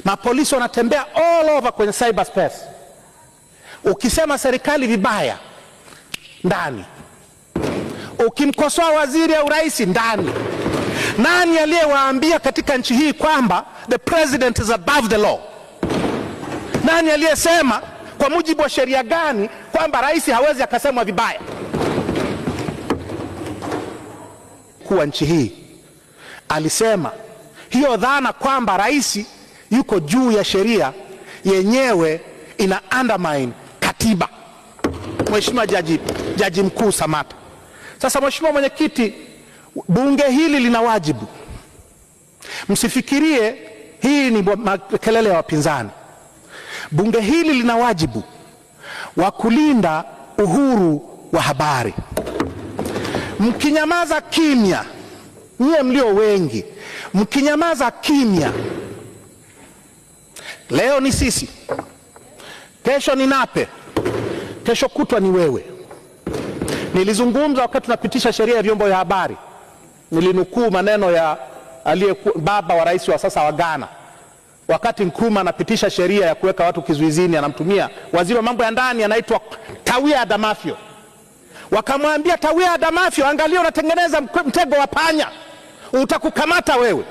Mapolisi wanatembea all over kwenye cyberspace. Ukisema serikali vibaya, ndani. Ukimkosoa waziri au rais, ndani. Nani aliyewaambia katika nchi hii kwamba the president is above the law? Nani aliyesema kwa mujibu wa sheria gani kwamba rais hawezi akasemwa vibaya? Kwa nchi hii alisema hiyo dhana kwamba rais yuko juu ya sheria yenyewe ina undermine katiba. Mheshimiwa Jaji Mkuu Samata. Sasa Mheshimiwa Mwenyekiti, bunge hili lina wajibu. Msifikirie hii ni kelele ya wapinzani. Bunge hili lina wajibu wa kulinda uhuru wa habari. Mkinyamaza kimya, nyie mlio wengi, mkinyamaza kimya, leo ni sisi, kesho ni Nape, kesho kutwa ni wewe. Nilizungumza wakati tunapitisha sheria ya vyombo vya habari, nilinukuu maneno ya baba wa rais wa sasa wa Ghana, wakati Nkrumah anapitisha sheria ya kuweka watu kizuizini, anamtumia waziri wa mambo ya ndani anaitwa Tawia Adamafio. Wakamwambia Tawia Adamafio, angalia unatengeneza mtego wa panya, utakukamata wewe.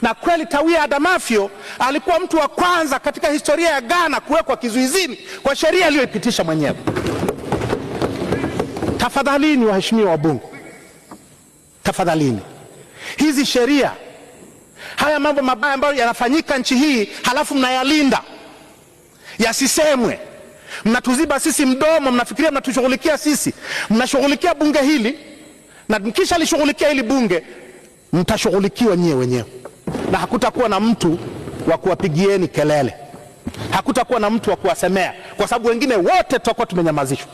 Na kweli Tawia Adamafio alikuwa mtu wa kwanza katika historia ya Ghana kuwekwa kizuizini kwa sheria aliyoipitisha mwenyewe. Tafadhalini waheshimiwa wabunge, tafadhalini, hizi sheria, haya mambo mabaya ambayo yanafanyika nchi hii halafu mnayalinda yasisemwe. Mnatuziba sisi mdomo, mnafikiria mnatushughulikia sisi. Mnashughulikia bunge hili, na mkisha lishughulikia hili bunge mtashughulikiwa nyie wenyewe, na hakutakuwa na mtu wa kuwapigieni kelele, hakutakuwa na mtu wa kuwasemea, kwa sababu wengine wote tutakuwa tumenyamazishwa.